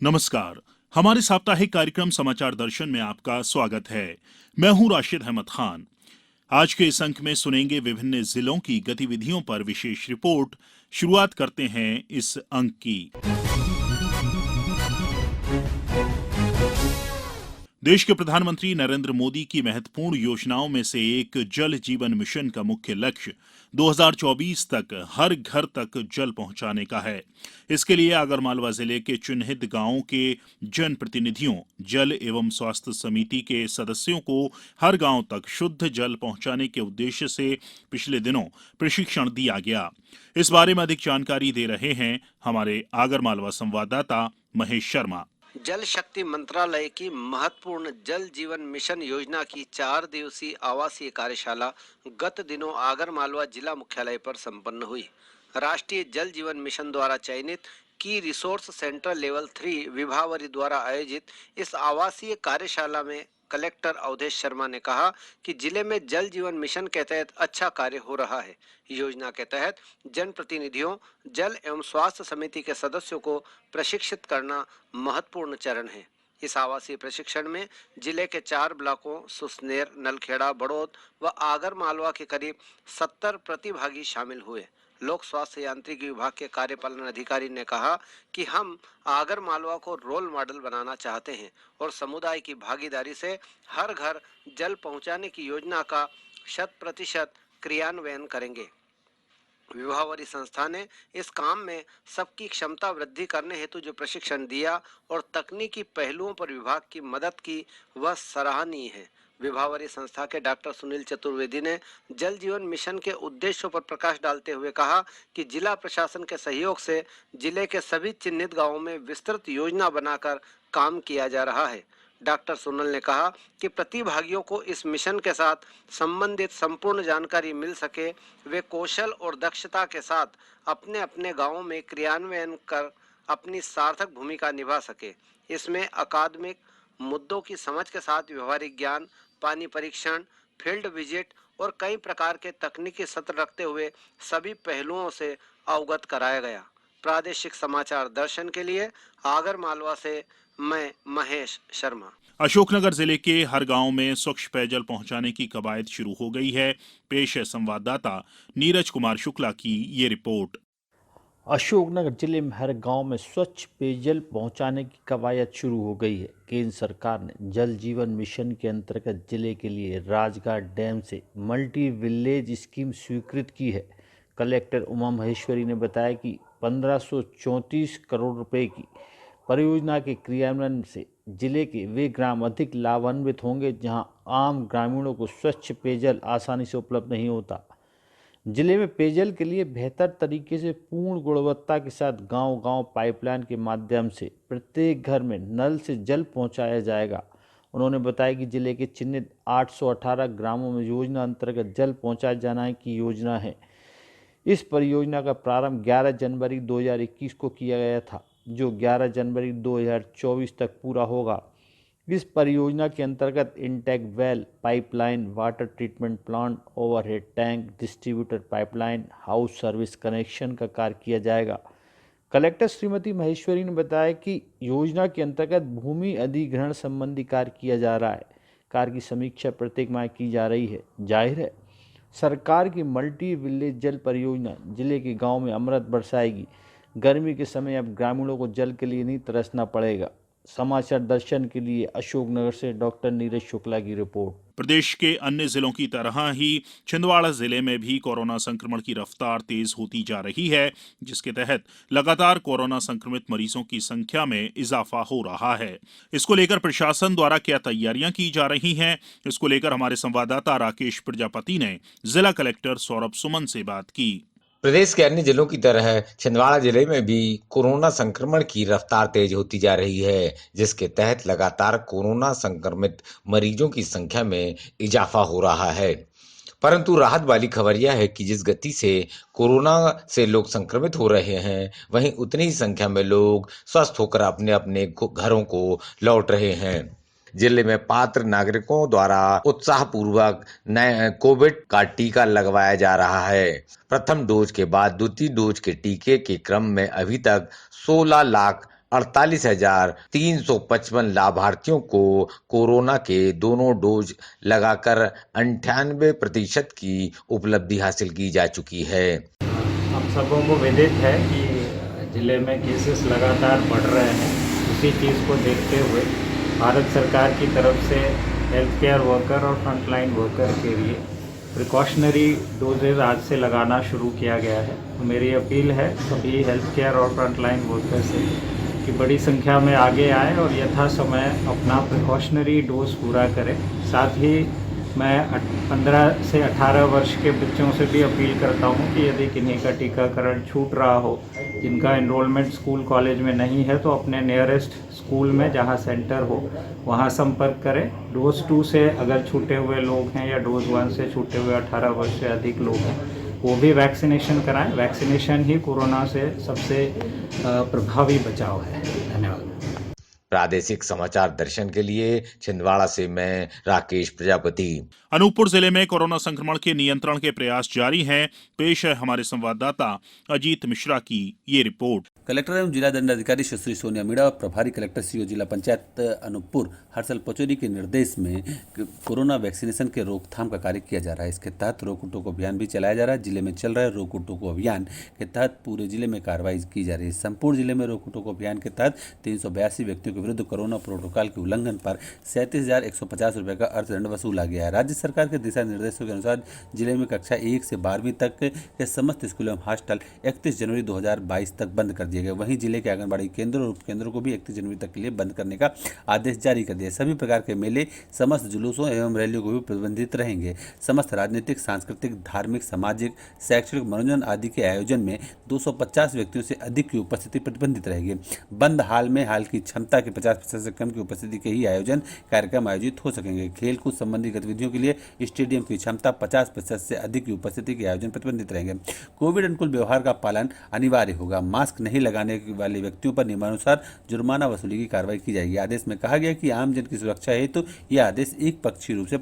नमस्कार। हमारे साप्ताहिक कार्यक्रम समाचार दर्शन में आपका स्वागत है। मैं हूं राशिद अहमद खान। आज के इस अंक में सुनेंगे विभिन्न जिलों की गतिविधियों पर विशेष रिपोर्ट। शुरुआत करते हैं इस अंक की। देश के प्रधानमंत्री नरेंद्र मोदी की महत्वपूर्ण योजनाओं में से एक जल जीवन मिशन का मुख्य लक्ष्य 2024 तक हर घर तक जल पहुंचाने का है। इसके लिए आगरमालवा जिले के चिन्हित गांवों के जनप्रतिनिधियों, जल एवं स्वास्थ्य समिति के सदस्यों को हर गांव तक शुद्ध जल पहुंचाने के उद्देश्य से पिछले दिनों प्रशिक्षण दिया गया। इस बारे में अधिक जानकारी दे रहे हैं हमारे आगरमालवा संवाददाता महेश शर्मा। जल शक्ति मंत्रालय की महत्वपूर्ण जल जीवन मिशन योजना की 4 दिवसीय आवासीय कार्यशाला गत दिनों आगरमालवा जिला मुख्यालय पर संपन्न हुई। राष्ट्रीय जल जीवन मिशन द्वारा चयनित की रिसोर्स सेंटर लेवल 3 विभावरी द्वारा आयोजित इस आवासीय कार्यशाला में कलेक्टर अवधेश शर्मा ने कहा कि जिले में जल जीवन मिशन के तहत अच्छा कार्य हो रहा है। योजना के तहत जनप्रतिनिधियों, जल एवं स्वास्थ्य समिति के सदस्यों को प्रशिक्षित करना महत्वपूर्ण चरण है। इस आवासीय प्रशिक्षण में जिले के 4 ब्लॉकों सुसनेर, नलखेड़ा, बड़ौद व आगरमालवा के करीब 70 प्रतिभागी शामिल हुए। लोक स्वास्थ्य यांत्रिकी विभाग के कार्यपालन अधिकारी ने कहा कि हम आगरमालवा को रोल मॉडल बनाना चाहते हैं और समुदाय की भागीदारी से हर घर जल पहुंचाने की योजना का 100% क्रियान्वयन करेंगे। विभावरी संस्था ने इस काम में सबकी क्षमता वृद्धि करने हेतु जो प्रशिक्षण दिया और तकनीकी पहलुओं पर विभाग की मदद की, वह सराहनीय है। विभावरी संस्था के डॉक्टर सुनील चतुर्वेदी ने जल जीवन मिशन के उद्देश्यों पर प्रकाश डालते हुए कहा कि जिला प्रशासन के सहयोग से जिले के सभी चिन्हित गांवों में विस्तृत योजना बनाकर काम किया जा रहा है। डॉक्टर सुनील ने कहा कि प्रतिभागियों को इस मिशन के साथ संबंधित संपूर्ण जानकारी मिल सके, वे कौशल और दक्षता के साथ अपने अपने गांवों में क्रियान्वयन कर अपनी सार्थक भूमिका निभा सके। इसमें अकादमिक मुद्दों की समझ के साथ व्यवहारिक ज्ञान, पानी परीक्षण, फील्ड विजिट और कई प्रकार के तकनीकी सत्र रखते हुए सभी पहलुओं से अवगत कराया गया। प्रादेशिक समाचार दर्शन के लिए आगरमालवा से मैं महेश शर्मा। अशोकनगर जिले के हर गांव में स्वच्छ पेयजल पहुंचाने की कवायद शुरू हो गई है। पेश है संवाददाता नीरज कुमार शुक्ला की ये रिपोर्ट। अशोकनगर जिले में हर गांव में स्वच्छ पेयजल पहुंचाने की कवायद शुरू हो गई है। केंद्र सरकार ने जल जीवन मिशन के अंतर्गत जिले के लिए राजघाट डैम से मल्टी विलेज स्कीम स्वीकृत की है। कलेक्टर उमा महेश्वरी ने बताया कि 1534 करोड़ रुपए की परियोजना के क्रियान्वयन से जिले के वे ग्राम अधिक लाभान्वित होंगे जहां आम ग्रामीणों को स्वच्छ पेयजल आसानी से उपलब्ध नहीं होता। जिले में पेयजल के लिए बेहतर तरीके से पूर्ण गुणवत्ता के साथ गांव-गांव पाइपलाइन के माध्यम से प्रत्येक घर में नल से जल पहुंचाया जाएगा। उन्होंने बताया कि जिले के चिन्हित 818 ग्रामों में योजना अंतर्गत जल पहुंचाए जाने की योजना है। इस परियोजना का प्रारंभ 11 जनवरी 2021 को किया गया था, जो 11 जनवरी 2024 तक पूरा होगा। इस परियोजना के अंतर्गत intake well, pipeline, water treatment plant, overhead tank, distributor pipeline, house service connection का कार्य किया जाएगा। कलेक्टर श्रीमती महेश्वरी ने बताया कि योजना के अंतर्गत भूमि अधिग्रहण संबंधी कार्य किया जा रहा है। कार्य की समीक्षा प्रत्येक माह की जा रही है। जाहिर है, सरकार की मल्टी विलेज जल परियोजना जिले के गाँव में अमृत बरसाएगी। गर्मी के समय अब ग्रामीणों को जल के लिए नहीं तरसना पड़ेगा। समाचार दर्शन के लिए अशोकनगर से डॉक्टर नीरज शुक्ला की रिपोर्ट। प्रदेश के अन्य जिलों की तरह ही छिंदवाड़ा जिले में भी कोरोना संक्रमण की रफ्तार तेज होती जा रही है, जिसके तहत लगातार कोरोना संक्रमित मरीजों की संख्या में इजाफा हो रहा है। इसको लेकर प्रशासन द्वारा क्या तैयारियां की जा रही हैं, इसको लेकर हमारे संवाददाता राकेश प्रजापति ने जिला कलेक्टर सौरभ सुमन से बात की। प्रदेश के अन्य जिलों की तरह छिंदवाड़ा जिले में भी कोरोना संक्रमण की रफ्तार तेज होती जा रही है, जिसके तहत लगातार कोरोना संक्रमित मरीजों की संख्या में इजाफा हो रहा है। परंतु राहत वाली खबर यह है कि जिस गति से कोरोना से लोग संक्रमित हो रहे हैं, वहीं उतनी ही संख्या में लोग स्वस्थ होकर अपने अपने घरों को लौट रहे हैं। जिले में पात्र नागरिकों द्वारा उत्साहपूर्वक नए कोविड का टीका लगवाया जा रहा है। प्रथम डोज के बाद द्वितीय डोज के टीके के क्रम में अभी तक 48,355 लाभार्थियों को कोरोना के दोनों डोज लगाकर 98% की उपलब्धि हासिल की जा चुकी है। हम सबों को विदित है कि जिले में केसेस लगातार बढ़ रहे हैं। उसी चीज़ को देखते हुए भारत सरकार की तरफ से हेल्थ केयर वर्कर और फ्रंटलाइन वर्कर के लिए प्रिकॉशनरी डोजेज आज से लगाना शुरू किया गया है। तो मेरी अपील है सभी हेल्थ केयर और फ्रंटलाइन वर्कर से कि बड़ी संख्या में आगे आएँ और यथा समय अपना प्रिकॉशनरी डोज पूरा करें। साथ ही मैं 15 से 18 वर्ष के बच्चों से भी अपील करता हूं कि यदि किन्हीं का टीकाकरण छूट रहा हो, जिनका एनरोलमेंट स्कूल कॉलेज में नहीं है, तो अपने नियरेस्ट स्कूल में जहां सेंटर हो वहां संपर्क करें। डोज 2 से अगर छूटे हुए लोग हैं या डोज 1 से छूटे हुए 18 वर्ष से अधिक लोग हैं, वो भी वैक्सीनेशन कराएं। वैक्सीनेशन ही कोरोना से सबसे प्रभावी बचाव है। धन्यवाद। प्रादेशिक समाचार दर्शन के लिए छिंदवाड़ा से मैं राकेश प्रजापति। अनूपपुर जिले में कोरोना संक्रमण के नियंत्रण के प्रयास जारी हैं। पेश है हमारे संवाददाता अजीत मिश्रा की ये रिपोर्ट। कलेक्टर एवं जिला दंडाधिकारी श्री सोनिया मीणा और प्रभारी कलेक्टर सीओ जिला पंचायत अनूपपुर हर्षल पचौरी के निर्देश में कोरोना वैक्सीनेशन के रोकथाम का कार्य किया जा रहा है। इसके तहत रोको टोको अभियान भी चलाया जा रहा है। जिले में चल रहे रोको टोको अभियान के तहत पूरे जिले में कार्रवाई की जा रही है। संपूर्ण जिले में रोको टोको अभियान के तहत 382 व्यक्तियों के विरुद्ध कोरोना प्रोटोकॉल के उल्लंघन पर 37,150 रुपये का अर्थदंड वसूला गया है। राज्य सरकार के दिशा निर्देशों के अनुसार जिले में कक्षा 1 से 12वीं तक के समस्त स्कूल एवं हॉस्टल 31 जनवरी 2022 तक बंद कर दिए गए। वहीं जिले के आंगनबाड़ी केंद्र और उपकेंद्रों को भी 31 जनवरी तक के लिए बंद करने का आदेश जारी कर दिया। सभी प्रकार के मेले, समस्त जुलूसों एवं रैलियों को भी प्रतिबंधित रहेंगे। समस्त राजनीतिक, सांस्कृतिक, धार्मिक, सामाजिक, शैक्षणिक, मनोरंजन आदि के आयोजन में 250 व्यक्तियों से अधिक की उपस्थिति प्रतिबंधित रहेगी। बंद हाल में हाल की क्षमता के 50% से कम की उपस्थिति के ही आयोजन कार्यक्रम आयोजित हो सकेंगे। खेलकूद संबंधी गतिविधियों के लिए स्टेडियम की क्षमता 50% से अधिक की उपस्थिति के आयोजन प्रतिबंधित रहेंगे। कोविड अनुकूल व्यवहार का पालन अनिवार्य होगा। मास्क नहीं लगाने वाले व्यक्तियों पर नियमानुसार जुर्माना वसूली की कार्रवाई की जाएगी। आदेश में कहा गया कि आम जन की सुरक्षा हेतु तो यह आदेश एक पक्षीय रूप से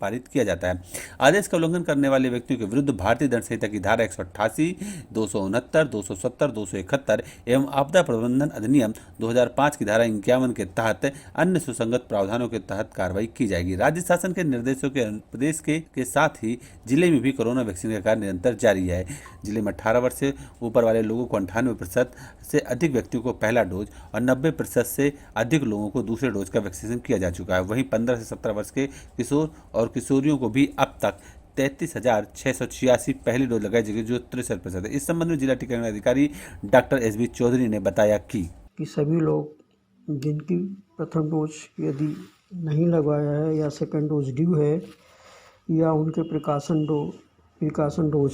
पारित किया जाता है। आदेश का उल्लंघन करने वाले व्यक्तियों के विरुद्ध भारतीय दंड संहिता की धारा 188, 269, 270, 271 एवं आपदा प्रबंधन अधिनियम 2005 की धारा 51 के तहत अन्य सुसंगत प्रावधानों के तहत कार्रवाई की जाएगी। राज्य शासन के निर्देशों के प्रदेश के साथ ही जिले में भी कोरोना वैक्सीन का कार्य निरंतर जारी है। जिले में 18 वर्ष से ऊपर वाले लोगों को 98% से अधिक व्यक्तियों को पहला डोज और 90% से अधिक लोगों को दूसरे डोज का वैक्सीनेशन किया जा चुका है। वहीं 15 से 17 वर्ष के किशोर और किशोरियों को भी अब तक 33,686 पहली डोज लगाई जाएगी, जो 63% है। इस संबंध में जिला टीकाकरण अधिकारी डॉक्टर एसबी चौधरी ने बताया कि सभी लोग जिनकी प्रथम डोज यदि नहीं लगवाया है या सेकंड डोज ड्यू है या उनके प्रिकॉशन डोज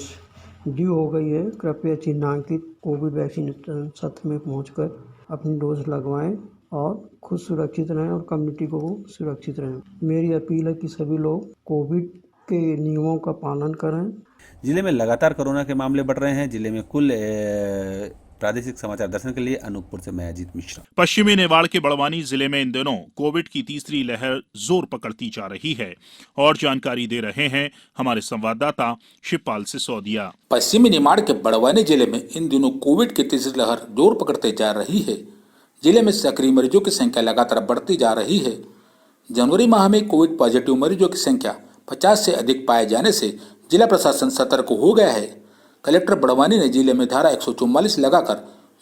ड्यू हो गई है, कृपया चिन्हांकित कोविड वैक्सीनेशन सत्र में पहुंचकर अपनी डोज लगवाएं और खुद सुरक्षित रहें और कम्युनिटी को सुरक्षित रहें। मेरी अपील है कि सभी लोग कोविड के नियमों का पालन करें। जिले में लगातार कोरोना के मामले बढ़ रहे हैं। जिले में कुल प्रादेशिक समाचार दर्शन के लिए अनूपपुर से मैं अजीत मिश्रा। पश्चिमी नेवाड़ के बड़वानी जिले में इन दिनों कोविड की तीसरी लहर जोर पकड़ती जा रही है और जानकारी दे रहे हैं हमारे संवाददाता शिवपाल सिसोदिया। पश्चिमी निमाड़ के बड़वानी जिले में इन दिनों कोविड की तीसरी लहर जोर पकड़ते जा रही है। जिले में सक्रिय मरीजों की संख्या लगातार बढ़ती जा रही है। जनवरी माह में कोविड पॉजिटिव मरीजों की संख्या 50 से अधिक पाए जाने से जिला प्रशासन सतर्क हो गया है। कलेक्टर बड़वानी ने जिले में धारा 144 लगाकर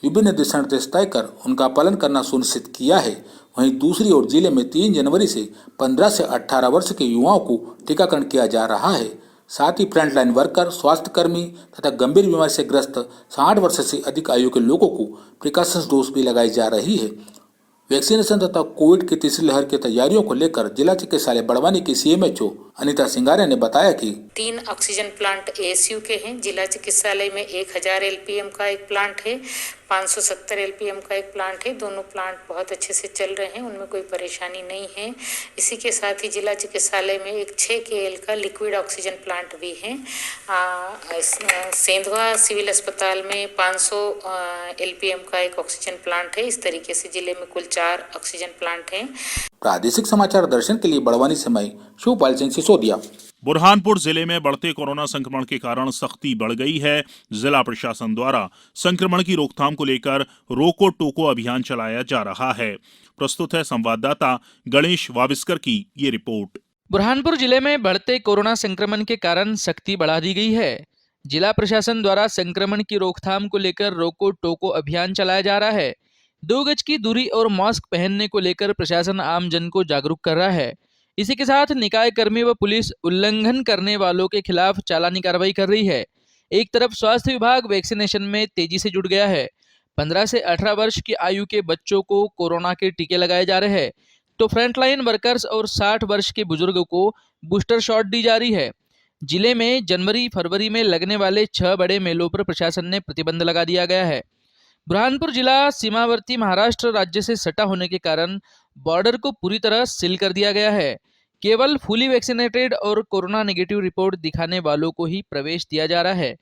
विभिन्न दिशा निर्देश तय कर उनका पालन करना सुनिश्चित किया है। वहीं दूसरी ओर जिले में 3 जनवरी से 15 से 18 वर्ष के युवाओं को टीकाकरण किया जा रहा है। साथ ही फ्रंटलाइन वर्कर, स्वास्थ्य कर्मी तथा गंभीर बीमारी से ग्रस्त 60 वर्ष से अधिक आयु के लोगों को प्रिकॉशंस डोज भी लगाई जा रही है। वैक्सीनेशन तथा कोविड की तीसरी लहर की तैयारियों को लेकर जिला चिकित्सालय बड़वानी की सीएमएचओ अनिता सिंगारे ने बताया कि 3 ऑक्सीजन प्लांट एएसयू के हैं। जिला चिकित्सालय में 1000 एलपीएम का एक प्लांट है, 570 एलपीएम का एक प्लांट है। दोनों प्लांट बहुत अच्छे से चल रहे हैं, उनमें कोई परेशानी नहीं है। इसी के साथ ही जिला चिकित्सालय में एक 6 KL का लिक्विड ऑक्सीजन प्लांट भी है। सेंधवा सिविल अस्पताल में 500 एलपीएम का एक ऑक्सीजन प्लांट है। इस तरीके से जिले में कुल 4 ऑक्सीजन प्लांट हैं। प्रादेशिक समाचार दर्शन के लिए बड़वानी से मैं शिवपाल सिंह सिसोदिया। बुरहानपुर जिले में बढ़ते कोरोना संक्रमण के कारण सख्ती बढ़ गई है। जिला प्रशासन द्वारा संक्रमण की रोकथाम को लेकर रोको टोको अभियान चलाया जा रहा है। प्रस्तुत है संवाददाता गणेश वाविस्कर की ये रिपोर्ट। बुरहानपुर जिले में बढ़ते कोरोना संक्रमण के कारण सख्ती बढ़ा दी गई है। जिला प्रशासन द्वारा संक्रमण की रोकथाम को लेकर रोको टोको अभियान चलाया जा रहा है। 2 गज की दूरी और मास्क पहनने को लेकर प्रशासन आम जन को जागरूक कर रहा है। इसी के साथ निकाय कर्मी व पुलिस उल्लंघन करने वालों के खिलाफ चालानी कार्रवाई कर रही है। एक तरफ स्वास्थ्य विभाग वैक्सीनेशन में तेजी से जुट गया है। 15 से 18 वर्ष की आयु के बच्चों को कोरोना के टीके लगाए जा रहे हैं, तो फ्रंटलाइन वर्कर्स और 60 वर्ष के बुजुर्गों को बूस्टर शॉट दी जा रही है। जिले में जनवरी-फरवरी में लगने वाले 6 बड़े मेलों पर प्रशासन ने प्रतिबंध लगा दिया गया है। बुरहानपुर जिला सीमावर्ती महाराष्ट्र राज्य से सटा होने के कारण बॉर्डर को पूरी तरह सील कर दिया गया है। केवल फुली वैक्सीनेटेड और कोरोना नेगेटिव रिपोर्ट दिखाने वालों को ही प्रवेश दिया जा रहा है।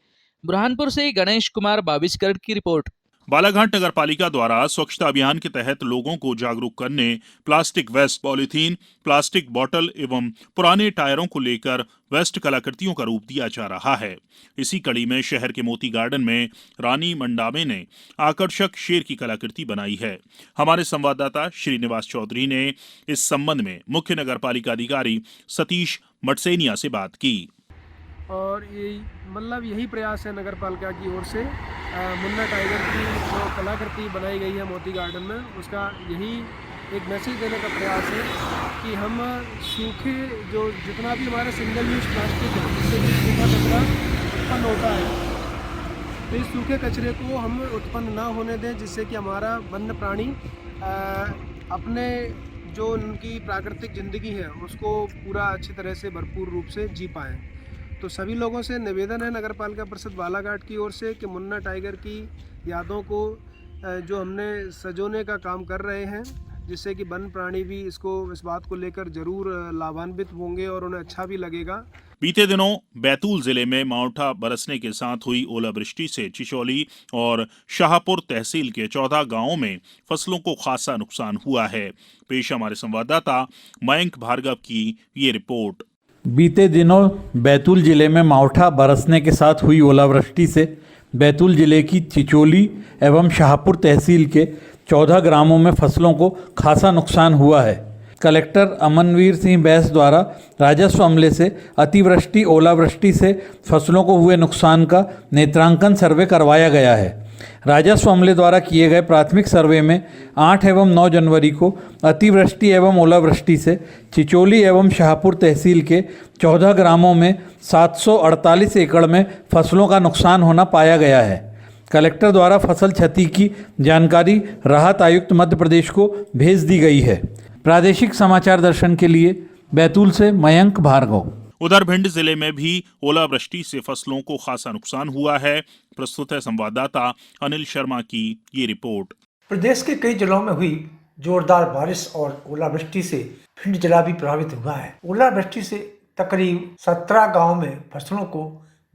बुरहानपुर से गणेश कुमार बाविस्कर की रिपोर्ट। बालाघाट नगर पालिका द्वारा स्वच्छता अभियान के तहत लोगों को जागरूक करने प्लास्टिक वेस्ट, पॉलीथीन, प्लास्टिक बोतल एवं पुराने टायरों को लेकर वेस्ट कलाकृतियों का रूप दिया जा रहा है। इसी कड़ी में शहर के मोती गार्डन में रानी मंडावे ने आकर्षक शेर की कलाकृति बनाई है। हमारे संवाददाता श्रीनिवास चौधरी ने इस संबंध में मुख्य नगर पालिका अधिकारी सतीश मटसेनिया से बात की। और ये मतलब यही प्रयास है नगर पालिका की ओर से मुन्ना टाइगर की जो कलाकृति बनाई गई है मोती गार्डन में, उसका यही एक मैसेज देने का प्रयास है कि हम सूखे जो जितना भी हमारे सिंगल यूज प्लास्टिक है जिससे भी सूखा कचरा उत्पन्न होता है, तो इस सूखे कचरे को हम उत्पन्न ना होने दें, जिससे कि हमारा वन्य प्राणी अपने जो उनकी प्राकृतिक ज़िंदगी है उसको पूरा अच्छी तरह से भरपूर रूप से जी पाएँ। तो सभी लोगों से निवेदन है नगर पालिका परिषद बालाघाट की ओर से कि मुन्ना टाइगर की यादों को जो हमने सजोने का काम कर रहे हैं, जिससे कि वन प्राणी भी इस बात को लेकर जरूर लाभान्वित होंगे और उन्हें अच्छा भी लगेगा। बीते दिनों बैतूल जिले में मावठा बरसने के साथ हुई ओलावृष्टि से चिचौली और शाहपुर तहसील के 14 गांवों में फसलों को खासा नुकसान हुआ है। पेश हमारे संवाददाता मयंक भार्गव की ये रिपोर्ट। बीते दिनों बैतूल जिले में मावठा बरसने के साथ हुई ओलावृष्टि से बैतूल जिले की चिचोली एवं शाहपुर तहसील के 14 ग्रामों में फसलों को खासा नुकसान हुआ है। कलेक्टर अमनवीर सिंह बैस द्वारा राजस्व अमले से अतिवृष्टि ओलावृष्टि से फसलों को हुए नुकसान का नेत्रांकन सर्वे करवाया गया है। राजस्व अमले द्वारा किए गए प्राथमिक सर्वे में 8 एवं 9 जनवरी को अतिवृष्टि एवं ओलावृष्टि से चिचोली एवं शाहपुर तहसील के 14 ग्रामों में 748 एकड़ में फसलों का नुकसान होना पाया गया है। कलेक्टर द्वारा फसल क्षति की जानकारी राहत आयुक्त मध्य प्रदेश को भेज दी गई है। प्रादेशिक समाचार दर्शन के लिए बैतूल से मयंक भार्गव। उधर भिंड जिले में भी ओलावृष्टि से फसलों को खासा नुकसान हुआ है। प्रस्तुत है संवाददाता अनिल शर्मा की ये रिपोर्ट। प्रदेश के कई जिलों में हुई जोरदार बारिश और ओलावृष्टि से भिंड जिला भी प्रभावित हुआ है। ओलावृष्टि से तकरीब 17 गाँव में फसलों को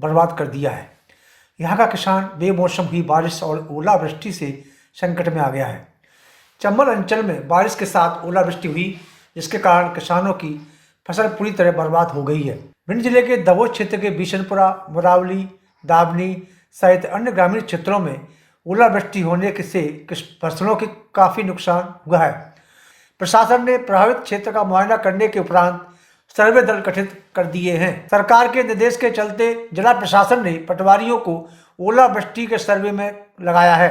बर्बाद कर दिया है। यहाँ का किसान बेमौसम हुई बारिश और ओलावृष्टि से संकट में आ गया है। चंबल अंचल में बारिश के साथ ओलावृष्टि हुई, जिसके कारण किसानों की फसल पूरी तरह बर्बाद हो गई है। भिंड जिले के दबोच क्षेत्र के बिशनपुरा, मुरावली, दावनी सहित अन्य ग्रामीण क्षेत्रों में ओलावृष्टि होने से फसलों के काफ़ी नुकसान हुआ है। प्रशासन ने प्रभावित क्षेत्र का मुआयना करने के उपरांत सर्वे दल गठित कर दिए हैं। सरकार के निर्देश के चलते जिला प्रशासन ने पटवारियों को ओलावृष्टि के सर्वे में लगाया है।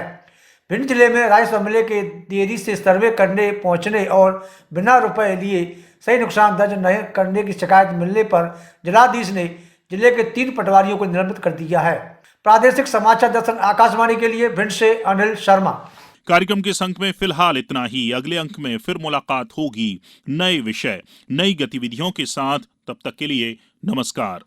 भिंड जिले में राजस्व अमले के देरी से सर्वे करने पहुंचने और बिना रुपए लिए सही नुकसान दर्ज नहीं करने की शिकायत मिलने पर जिलाधीश ने जिले के 3 पटवारियों को निलंबित कर दिया है। प्रादेशिक समाचार दर्शन आकाशवाणी के लिए भिंड से अनिल शर्मा। कार्यक्रम के इस अंक में फिलहाल इतना ही। अगले अंक में फिर मुलाकात होगी नए विषय, नई गतिविधियों के साथ। तब तक के लिए नमस्कार।